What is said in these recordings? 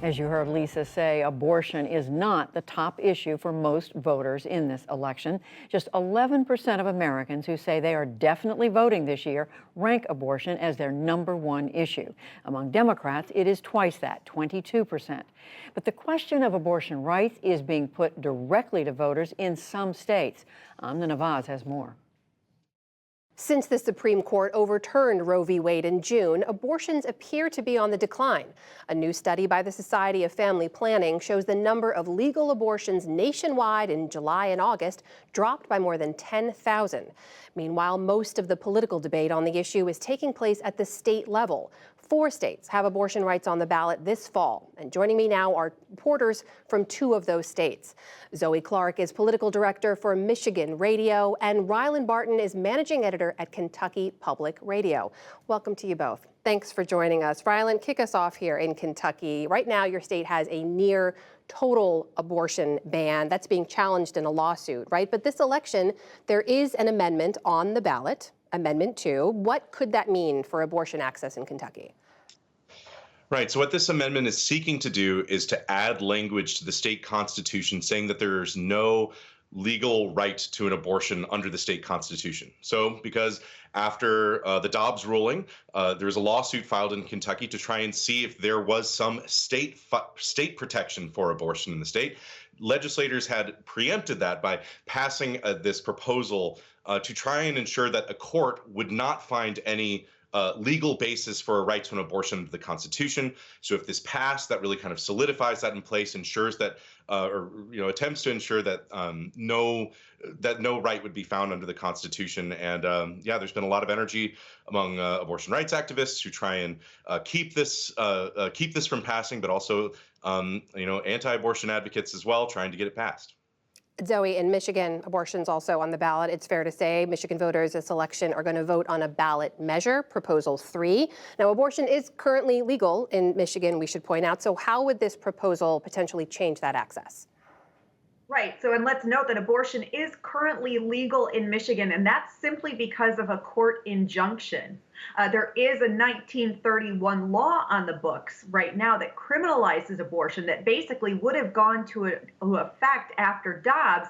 As you heard Lisa say, abortion is not the top issue for most voters in this election. Just 11% of Americans who say they are definitely voting this year rank abortion as their #1 issue. Among Democrats, it is twice that, 22%. But the question of abortion rights is being put directly to voters in some states. Amna Nawaz has more. Since the Supreme Court overturned Roe v. Wade in June, abortions appear to be on the decline. A new study by the Society of Family Planning shows the number of legal abortions nationwide in July and August dropped by more than 10,000. Meanwhile, most of the political debate on the issue is taking place at the state level. 4 states have abortion rights on the ballot this fall. And joining me now are reporters from 2 of those states. Zoe Clark is political director for Michigan Radio, and Rylan Barton is managing editor at Kentucky Public Radio. Welcome to you both. Thanks for joining us. Rylan, kick us off here in Kentucky. Right now, your state has a near total abortion ban that's being challenged in a lawsuit, right? But this election, there is an amendment on the ballot. Amendment 2. What could that mean for abortion access in Kentucky? Right. So what this amendment is seeking to do is to add language to the state constitution saying that there's no legal right to an abortion under the state constitution. So because after the Dobbs ruling, there was a lawsuit filed in Kentucky to try and see if there was some state protection for abortion in the state. Legislators had preempted that by passing this proposal to try and ensure that a court would not find any legal basis for a right to an abortion under the Constitution. So if this passed, that really kind of solidifies that in place, ensures that, attempts to ensure that no right would be found under the Constitution. And there's been a lot of energy among abortion rights activists who try and keep this from passing, but also anti-abortion advocates as well, trying to get it passed. Zoe, in Michigan, abortion's also on the ballot. It's fair to say Michigan voters this election are going to vote on a ballot measure, Proposal 3. Now, abortion is currently legal in Michigan, we should point out. So how would this proposal potentially change that access? Right. So, and let's note that abortion is currently legal in Michigan, and that's simply because of a court injunction. There is a 1931 law on the books right now that criminalizes abortion that basically would have gone to effect after Dobbs,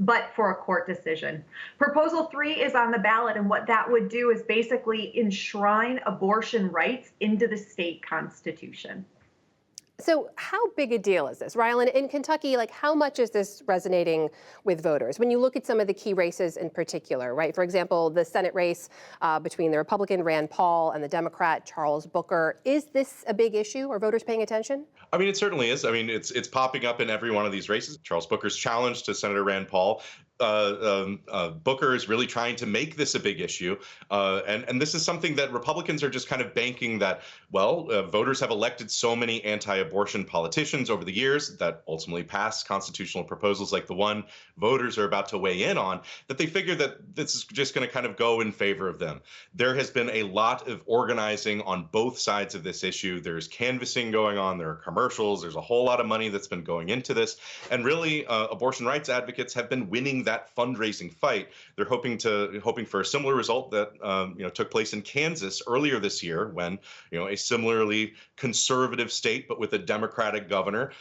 but for a court decision. Proposal 3 is on the ballot, and what that would do is basically enshrine abortion rights into the state constitution. So how big a deal is this? Rylan, in Kentucky, how much is this resonating with voters? When you look at some of the key races in particular, right? For example, the Senate race between the Republican Rand Paul and the Democrat Charles Booker. Is this a big issue? Are voters paying attention? I mean, it certainly is. I mean, it's popping up in every one of these races. Charles Booker's challenge to Senator Rand Paul. Booker is really trying to make this a big issue. And this is something that Republicans are just kind of banking that, voters have elected so many anti-abortion politicians over the years that ultimately pass constitutional proposals like the one voters are about to weigh in on, that they figure that this is just going to kind of go in favor of them. There has been a lot of organizing on both sides of this issue. There's canvassing going on. There are commercials. There's a whole lot of money that's been going into this. And really, abortion rights advocates have been winning that fundraising fight. They're hoping for a similar result that took place in Kansas earlier this year, when a similarly conservative state but with a Democratic governor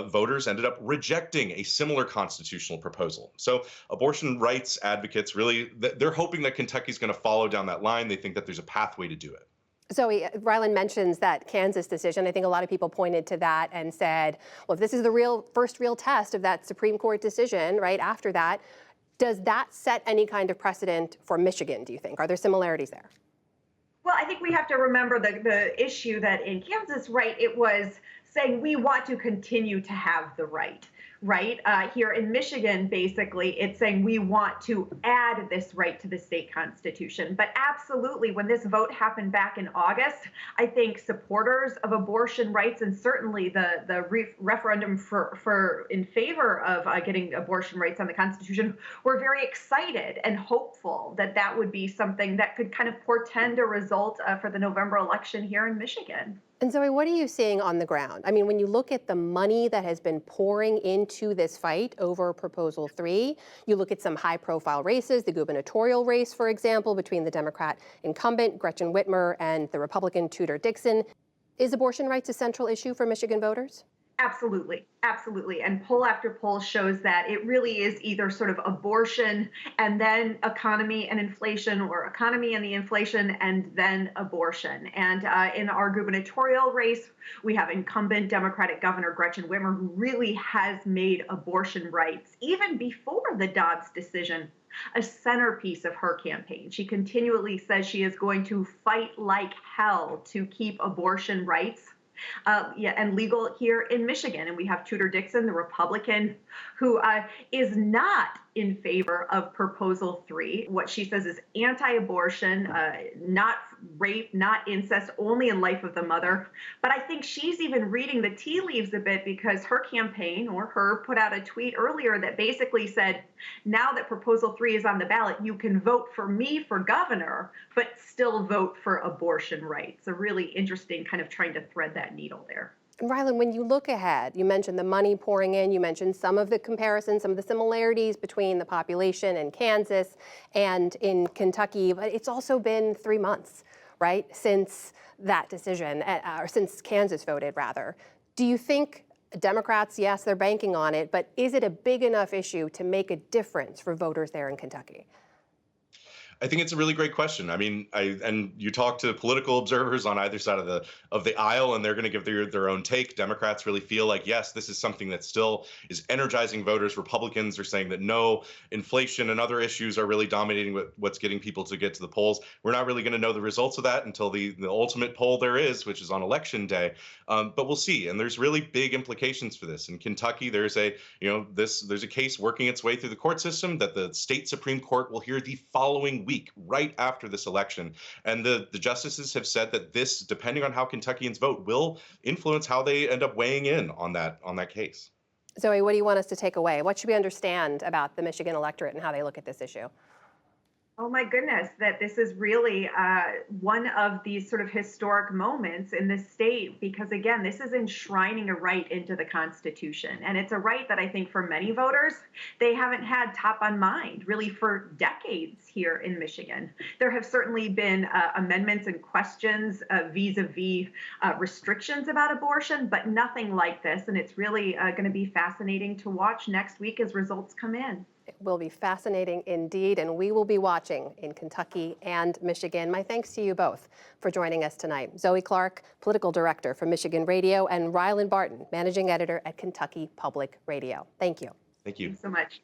voters ended up rejecting a similar constitutional proposal. So abortion rights advocates really they're hoping that Kentucky's going to follow down that line. They think that there's a pathway to do it. Zoe, Rylan mentions that Kansas decision. I think a lot of people pointed to that and said, well, if this is the first real test of that Supreme Court decision, right after that, does that set any kind of precedent for Michigan, do you think? Are there similarities there? Well, I think we have to remember the issue that in Kansas, right, it was saying we want to continue to have the right. Right? Here in Michigan, basically, it's saying we want to add this right to the state constitution. But absolutely, when this vote happened back in August, I think supporters of abortion rights and certainly the referendum in favor of getting abortion rights on the Constitution were very excited and hopeful that that would be something that could kind of portend a result for the November election here in Michigan. And Zoe, what are you seeing on the ground? I mean, when you look at the money that has been pouring into this fight over Proposal 3, you look at some high-profile races, the gubernatorial race, for example, between the Democrat incumbent Gretchen Whitmer and the Republican Tudor Dixon. Is abortion rights a central issue for Michigan voters? Absolutely, absolutely. And poll after poll shows that it really is either sort of abortion and then economy and inflation, or economy and the inflation and then abortion. And in our gubernatorial race, we have incumbent Democratic Governor Gretchen Whitmer, who really has made abortion rights, even before the Dobbs decision, a centerpiece of her campaign. She continually says she is going to fight like hell to keep abortion rights and legal here in Michigan. And we have Tudor Dixon, the Republican, who is not in favor of Proposal 3. What she says is anti-abortion, not rape, not incest, only in life of the mother. But I think she's even reading the tea leaves a bit, because her campaign, or her, put out a tweet earlier that basically said, now that Proposal 3 is on the ballot, you can vote for me for governor, but still vote for abortion rights. A really interesting kind of trying to thread that needle there. And Rylan, when you look ahead, you mentioned the money pouring in, you mentioned some of the comparisons, some of the similarities between the population in Kansas and in Kentucky, but it's also been 3 months, right, since that decision, or since Kansas voted, rather. Do you think Democrats, yes, they're banking on it, but is it a big enough issue to make a difference for voters there in Kentucky? I think it's a really great question. I mean, and you talk to political observers on either side of the aisle, and they're going to give their own take. Democrats really feel like, yes, this is something that still is energizing voters. Republicans are saying that no, inflation and other issues are really dominating what's getting people to get to the polls. We're not really going to know the results of that until the ultimate poll there is, which is on Election Day. But we'll see. And there's really big implications for this. In Kentucky, there's a case working its way through the court system that the state Supreme Court will hear the following week, right after this election. And the justices have said that this, depending on how Kentuckians vote, will influence how they end up weighing in on that case. Zoe, what do you want us to take away? What should we understand about the Michigan electorate and how they look at this issue? Oh my goodness, that this is really one of these sort of historic moments in this state, because again, this is enshrining a right into the Constitution. And it's a right that I think for many voters, they haven't had top on mind really for decades here in Michigan. There have certainly been amendments and questions vis-a-vis restrictions about abortion, but nothing like this. And it's really going to be fascinating to watch next week as results come in. It will be fascinating indeed, and we will be watching in Kentucky and Michigan. My thanks to you both for joining us tonight. Zoe Clark, Political Director for Michigan Radio, and Rylan Barton, Managing Editor at Kentucky Public Radio. Thank you. Thank you. Thanks so much.